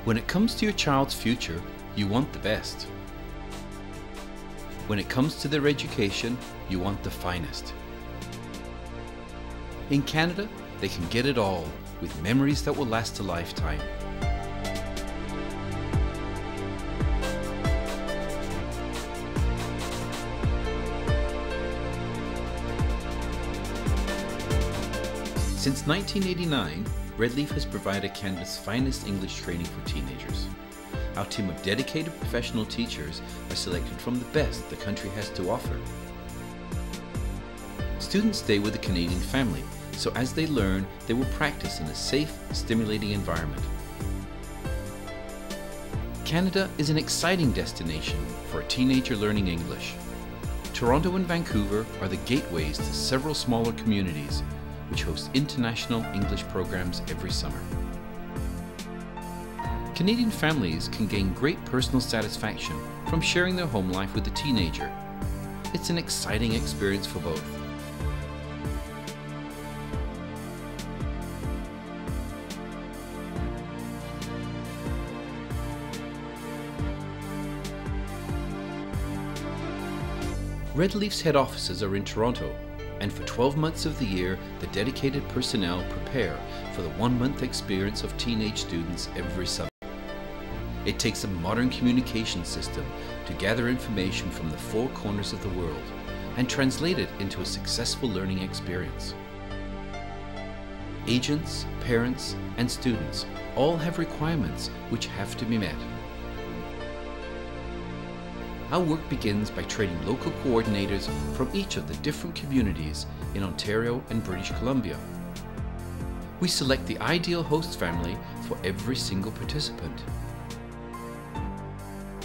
When it comes to your child's future, you want the best. When it comes to their education, you want the finest. In Canada, they can get it all, with memories that will last a lifetime. Since 1989, Redleaf has provided Canada's finest English training for teenagers. Our team of dedicated professional teachers are selected from the best the country has to offer. Students stay with a Canadian family, so as they learn, they will practice in a safe, stimulating environment. Canada is an exciting destination for a teenager learning English. Toronto and Vancouver are the gateways to several smaller communities, which host international English programs every summer. Canadian families can gain great personal satisfaction from sharing their home life with a teenager. It's an exciting experience for both. Redleaf's head offices are in Toronto, and for 12 months of the year, the dedicated personnel prepare for the 1-month experience of teenage students every summer. It takes a modern communication system to gather information from the 4 corners of the world and translate it into a successful learning experience. Agents, parents, and students all have requirements which have to be met. Our work begins by training local coordinators from each of the different communities in Ontario and British Columbia. We select the ideal host family for every single participant.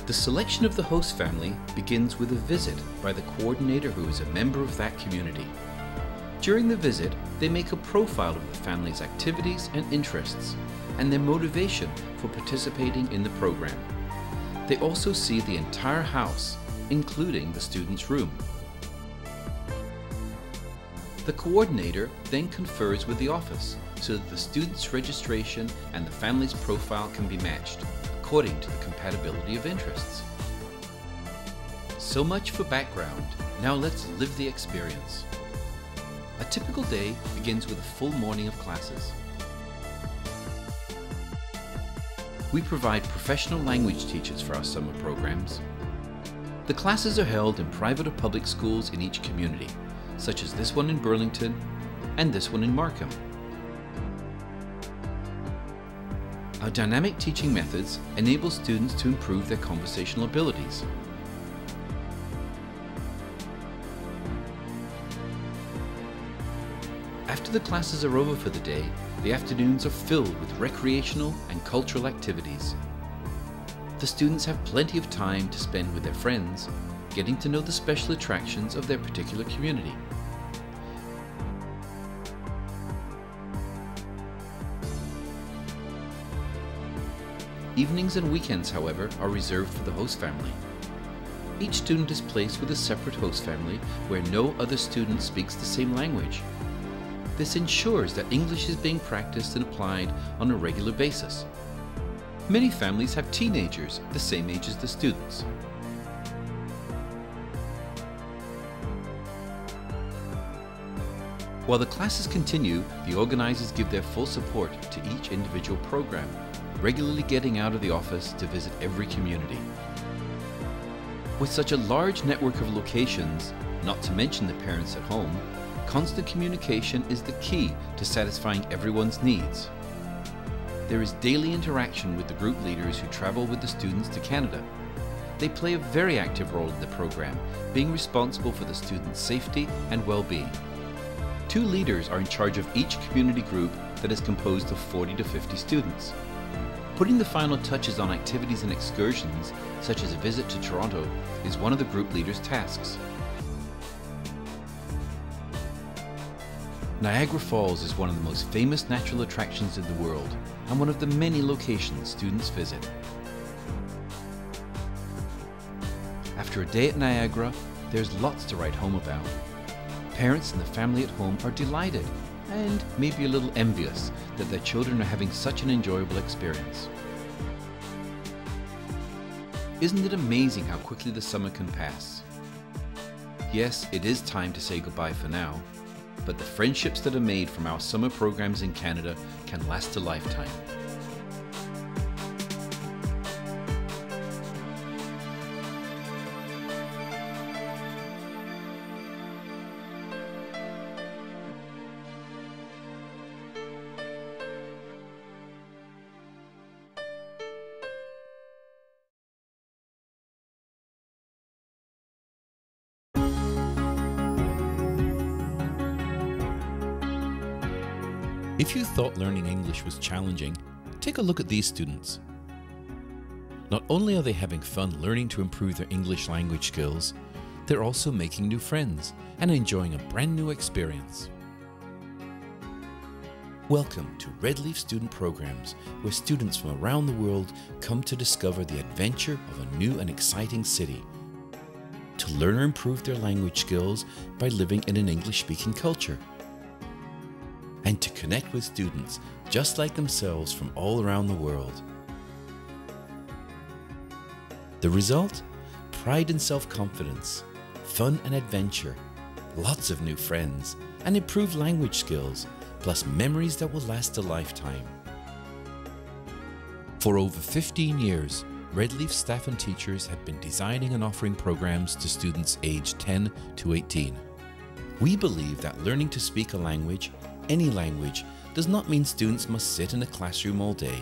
The selection of the host family begins with a visit by the coordinator who is a member of that community. During the visit, they make a profile of the family's activities and interests and their motivation for participating in the program. They also see the entire house, including the student's room. The coordinator then confers with the office so that the student's registration and the family's profile can be matched according to the compatibility of interests. So much for background. Now let's live the experience. A typical day begins with a full morning of classes. We provide professional language teachers for our summer programs. The classes are held in private or public schools in each community, such as this one in Burlington and this one in Markham. Our dynamic teaching methods enable students to improve their conversational abilities. After the classes are over for the day, the afternoons are filled with recreational and cultural activities. The students have plenty of time to spend with their friends, getting to know the special attractions of their particular community. Evenings and weekends, however, are reserved for the host family. Each student is placed with a separate host family where no other student speaks the same language. This ensures that English is being practiced and applied on a regular basis. Many families have teenagers the same age as the students. While the classes continue, the organizers give their full support to each individual program, regularly getting out of the office to visit every community. With such a large network of locations, not to mention the parents at home, constant communication is the key to satisfying everyone's needs. There is daily interaction with the group leaders who travel with the students to Canada. They play a very active role in the program, being responsible for the students' safety and well-being. 2 leaders are in charge of each community group that is composed of 40 to 50 students. Putting the final touches on activities and excursions, such as a visit to Toronto, is one of the group leaders' tasks. Niagara Falls is one of the most famous natural attractions in the world and one of the many locations students visit. After a day at Niagara, there's lots to write home about. Parents and the family at home are delighted and maybe a little envious that their children are having such an enjoyable experience. Isn't it amazing how quickly the summer can pass? Yes, it is time to say goodbye for now, but the friendships that are made from our summer programs in Canada can last a lifetime. If you thought learning English was challenging, take a look at these students. Not only are they having fun learning to improve their English language skills, they're also making new friends and enjoying a brand new experience. Welcome to Red Leaf Student Programs, where students from around the world come to discover the adventure of a new and exciting city, to learn or improve their language skills by living in an English-speaking culture, and to connect with students just like themselves from all around the world. The result? Pride and self-confidence, fun and adventure, lots of new friends, and improved language skills, plus memories that will last a lifetime. For over 15 years, Red Leaf staff and teachers have been designing and offering programs to students aged 10 to 18. We believe that learning to speak a language, any language, does not mean students must sit in a classroom all day.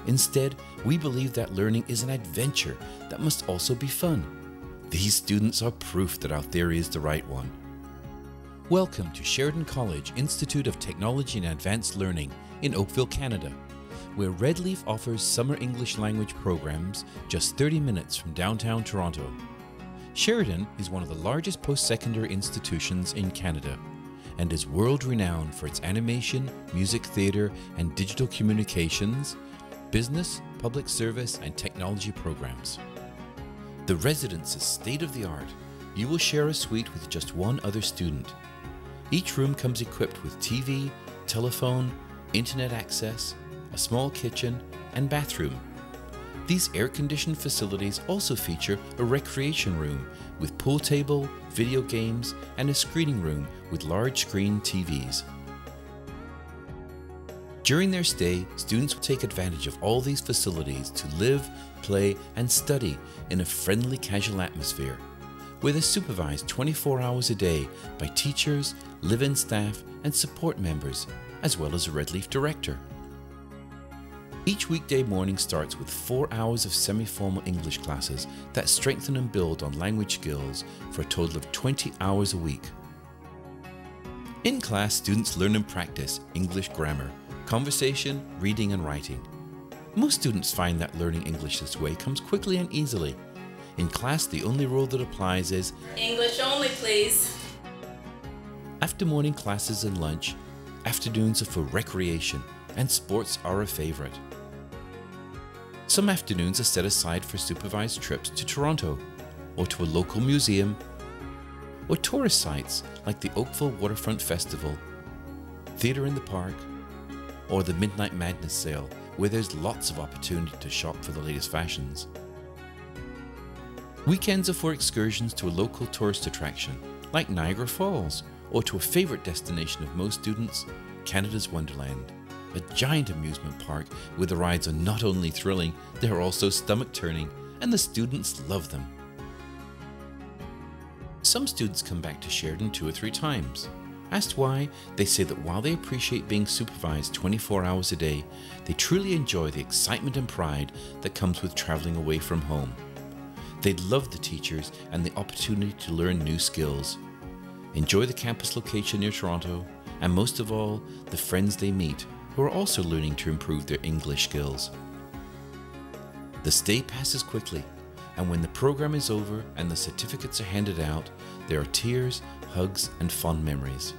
Instead, we believe that learning is an adventure that must also be fun. These students are proof that our theory is the right one. Welcome to Sheridan College Institute of Technology and Advanced Learning in Oakville, Canada, where Red Leaf offers summer English language programs just 30 minutes from downtown Toronto. Sheridan is one of the largest post-secondary institutions in Canada and is world-renowned for its animation, music theatre, and digital communications, business, public service, and technology programs. The residence is state-of-the-art. You will share a suite with just one other student. Each room comes equipped with TV, telephone, internet access, a small kitchen, and bathroom. These air-conditioned facilities also feature a recreation room with pool table, video games, and a screening room with large-screen TVs. During their stay, students will take advantage of all these facilities to live, play, and study in a friendly, casual atmosphere, where they're supervised 24 hours a day by teachers, live-in staff, and support members, as well as a Red Leaf director. Each weekday morning starts with 4 hours of semi-formal English classes that strengthen and build on language skills for a total of 20 hours a week. In class, students learn and practice English grammar, conversation, reading, and writing. Most students find that learning English this way comes quickly and easily. In class, the only rule that applies is English only, please. After morning classes and lunch, afternoons are for recreation, and sports are a favorite. Some afternoons are set aside for supervised trips to Toronto, or to a local museum, or tourist sites like the Oakville Waterfront Festival, Theatre in the Park, or the Midnight Madness Sale, where there's lots of opportunity to shop for the latest fashions. Weekends are for excursions to a local tourist attraction, like Niagara Falls, or to a favourite destination of most students, Canada's Wonderland, a giant amusement park where the rides are not only thrilling, they are also stomach-turning, and the students love them. Some students come back to Sheridan 2 or 3 times. Asked why, they say that while they appreciate being supervised 24 hours a day, they truly enjoy the excitement and pride that comes with travelling away from home. They love the teachers and the opportunity to learn new skills. Enjoy the campus location near Toronto, and most of all, the friends they meet who are also learning to improve their English skills. The stay passes quickly, and when the program is over and the certificates are handed out, there are tears, hugs, and fond memories.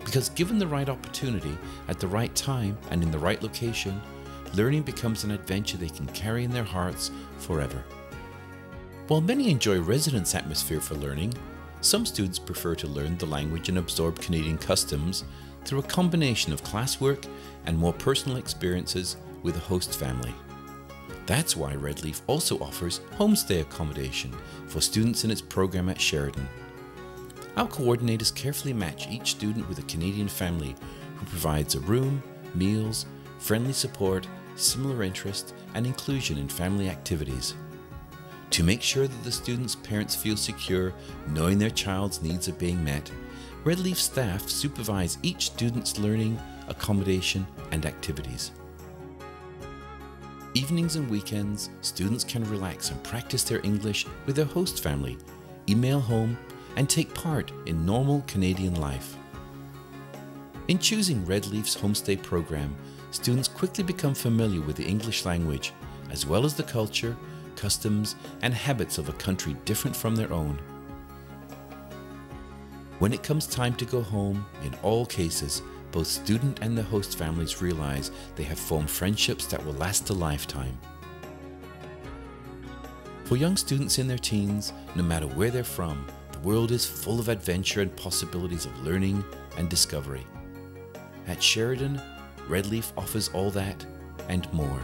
Because given the right opportunity, at the right time, and in the right location, learning becomes an adventure they can carry in their hearts forever. While many enjoy residence atmosphere for learning, some students prefer to learn the language and absorb Canadian customs through a combination of classwork and more personal experiences with a host family. That's why Redleaf also offers homestay accommodation for students in its program at Sheridan. Our coordinators carefully match each student with a Canadian family who provides a room, meals, friendly support, similar interest, and inclusion in family activities. To make sure that the students' parents feel secure knowing their child's needs are being met, Redleaf staff supervise each student's learning, accommodation, and activities. Evenings and weekends, students can relax and practice their English with their host family, email home, and take part in normal Canadian life. In choosing Redleaf's homestay program, students quickly become familiar with the English language, as well as the culture, customs, and habits of a country different from their own. When it comes time to go home, in all cases, both student and the host families realize they have formed friendships that will last a lifetime. For young students in their teens, no matter where they're from, the world is full of adventure and possibilities of learning and discovery. At Sheridan, Redleaf offers all that and more.